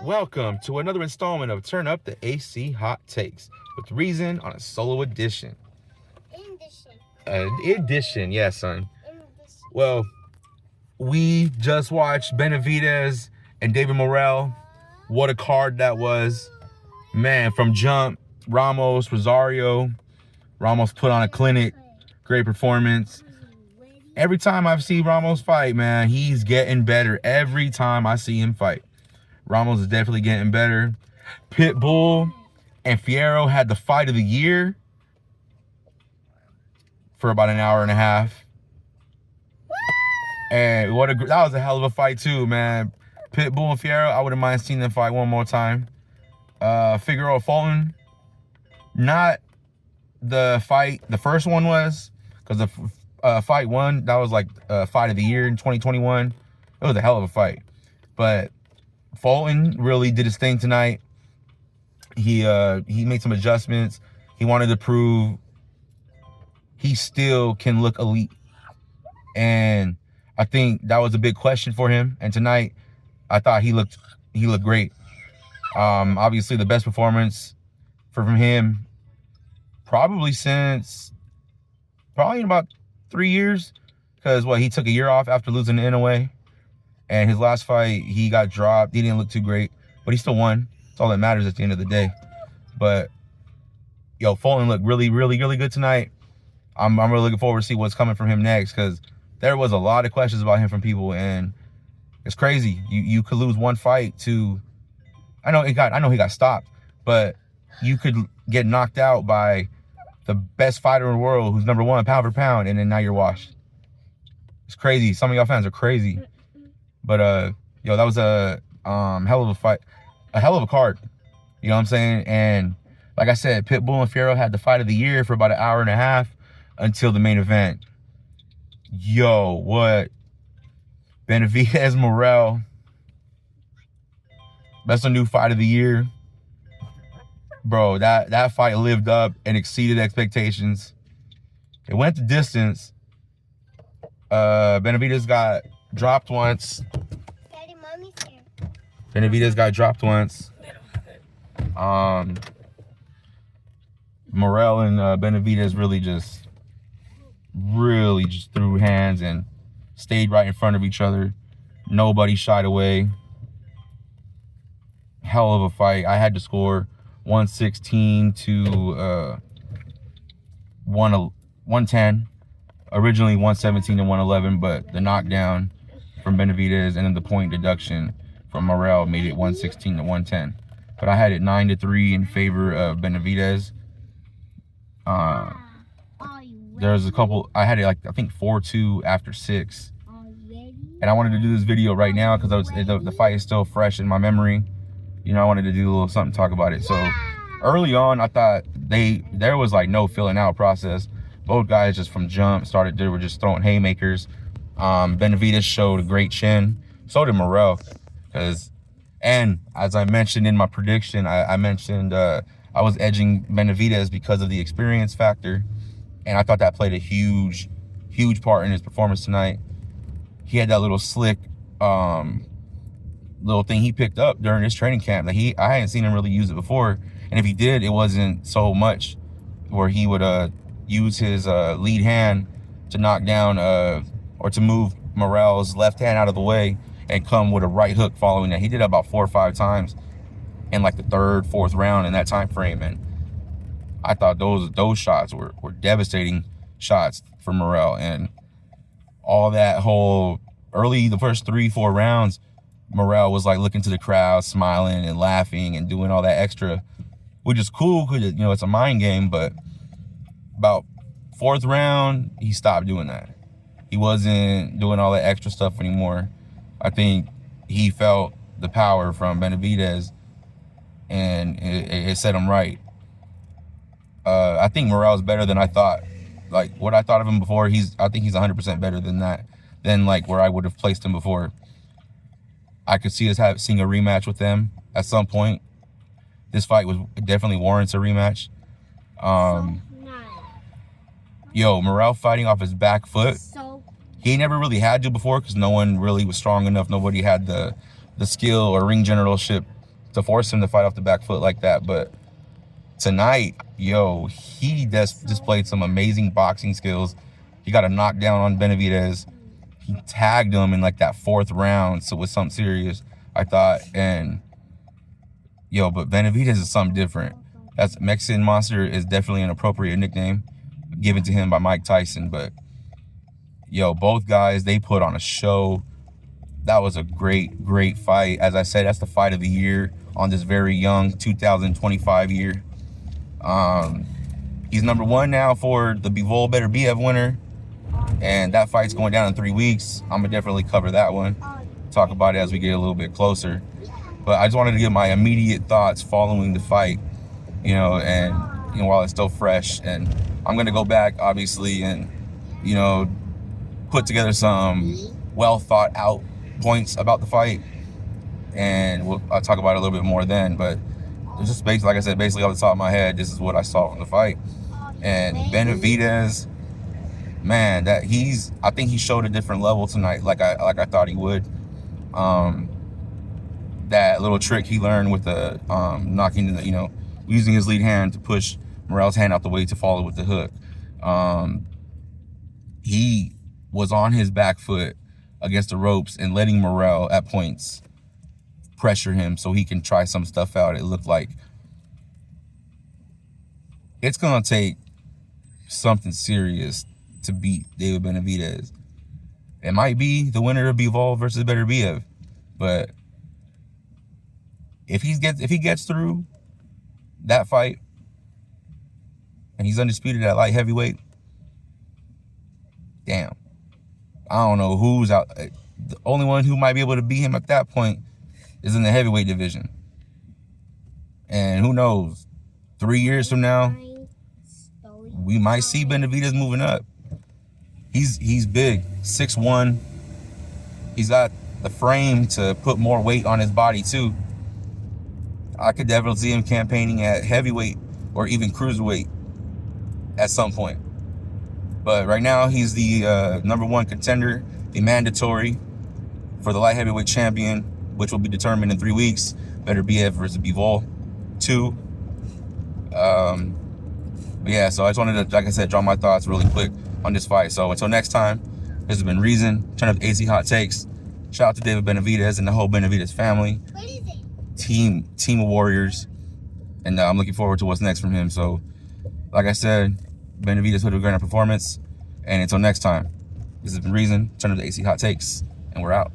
Welcome to another installment of Turn Up the AC Hot Takes with Reason on a solo edition. Edition, yes, son. Well, we just watched Benavidez and David Morrell. What a card that was. Man, from jump, Rosario. Ramos put on a clinic. Great performance. Every time I've seen Ramos fight, man, he's getting better. Every time I see him fight. Ramos is definitely getting better. Pitbull and Fierro had the fight of the year for about an hour and a half. And that was a hell of a fight too, man. Pitbull and Fierro, I wouldn't mind seeing them fight one more time. Figueroa Fulton, not the fight the first one was, because the fight one, that was like fight of the year in 2021. It was a hell of a fight. But Fulton really did his thing tonight. He made some adjustments. He wanted to prove he still can look elite. And I think that was a big question for him. And tonight, I thought he looked great. Obviously, the best performance from him probably in about 3 years. Because, he took a year off after losing the NOA. And his last fight, he got dropped. He didn't look too great, but he still won. That's all that matters at the end of the day. But, Fulton looked really, really, really good tonight. I'm really looking forward to see what's coming from him next, because there was a lot of questions about him from people, and it's crazy. You could lose one fight to, I know he got stopped, but you could get knocked out by the best fighter in the world, who's number one pound for pound, and then now you're washed. It's crazy. Some of y'all fans are crazy. But, that was a hell of a fight, a hell of a card. You know what I'm saying? And like I said, Pitbull and Fierro had the fight of the year for about an hour and a half until the main event. What? Benavidez Morel. That's a new fight of the year. Bro, that fight lived up and exceeded expectations. It went the distance. Benavidez got dropped once. Daddy, mommy's here. Benavidez got dropped once. Morel and Benavidez really just threw hands and stayed right in front of each other. Nobody shied away. Hell of a fight. I had to score 116 to 110. Originally 117 and 111, but the knockdown from Benavidez and then the point deduction from Morel made it 116 to 110. But I had it 9-3 in favor of Benavidez. There was a couple, I had it I think 4-2 after 6. And I wanted to do this video right now because the fight is still fresh in my memory. I wanted to do a little something to talk about it. So early on, I thought there was no filling out process. Both guys just from jump they were just throwing haymakers. Benavidez showed a great chin. So did Morel. And as I mentioned in my prediction, I mentioned I was edging Benavidez because of the experience factor. And I thought that played a huge, huge part in his performance tonight. He had that little slick little thing he picked up during his training camp that I hadn't seen him really use it before. And if he did, it wasn't so much, where he would use his lead hand to knock down or to move Morel's left hand out of the way and come with a right hook following that. He did that about 4 or 5 times in the 3rd, 4th round in that time frame. And I thought those shots were devastating shots for Morel. And all that whole the first 3-4 rounds, Morel was looking to the crowd, smiling and laughing and doing all that extra, which is cool because it's a mind game. But about 4th round, he stopped doing that. He wasn't doing all that extra stuff anymore. I think he felt the power from Benavidez, and it set him right. I think Morel's better than I thought. What I thought of him before, I think he's 100% better than that, than where I would have placed him before. I could see us seeing a rematch with them at some point. This fight definitely warrants a rematch. Morel fighting off his back foot. He never really had to before because no one really was strong enough. Nobody had the skill or ring generalship to force him to fight off the back foot like that. But tonight, yo, he displayed some amazing boxing skills. He got a knockdown on Benavidez. He tagged him in like that 4th round, so it was something serious, I thought. And yo, but Benavidez is something different. That's Mexican Monster is definitely an appropriate nickname given to him by Mike Tyson. But yo, both guys, they put on a show. That was a great fight. As I said, that's the fight of the year on this very young 2025 year. He's number 1 now for the Bivol Beterbiev winner, and that fight's going down in 3 weeks. I'm gonna definitely cover that one, talk about it as we get a little bit closer. But I just wanted to give my immediate thoughts following the fight, you know, and you know, while it's still fresh. And I'm gonna go back, obviously, and you know, put together some well thought out points about the fight, and I'll talk about it a little bit more then. But it's just basically, like I said, basically off the top of my head, this is what I saw from the fight. And Benavidez, man, I think he showed a different level tonight, like I thought he would. That little trick he learned with the knocking, you know, using his lead hand to push Morel's hand out the way to follow with the hook. He was on his back foot against the ropes and letting Morel at points pressure him so he can try some stuff out. It looked like it's gonna take something serious to beat David Benavidez. It might be the winner of Bivol versus Beterbiev, but if he gets through that fight and he's undisputed at light heavyweight, damn, I don't know who's out. The only one who might be able to beat him at that point is in the heavyweight division. And who knows, 3 years from now, we might see Benavidez moving up. He's big, 6'1". He's got the frame to put more weight on his body too. I could definitely see him campaigning at heavyweight or even cruiserweight at some point. But right now, he's the #1 contender, the mandatory for the light heavyweight champion, which will be determined in 3 weeks. Beterbiev versus Bivol 2. But yeah, so I just wanted to, like I said, draw my thoughts really quick on this fight. So until next time, this has been Reason. Turn up AC Hot Takes. Shout out to David Benavidez and the whole Benavidez family. What is it? Team of warriors. And I'm looking forward to what's next from him. So, like I said, Benavidez put a great performance. And until next time, this has been Reason. Turn up the AC Hot Takes. And we're out.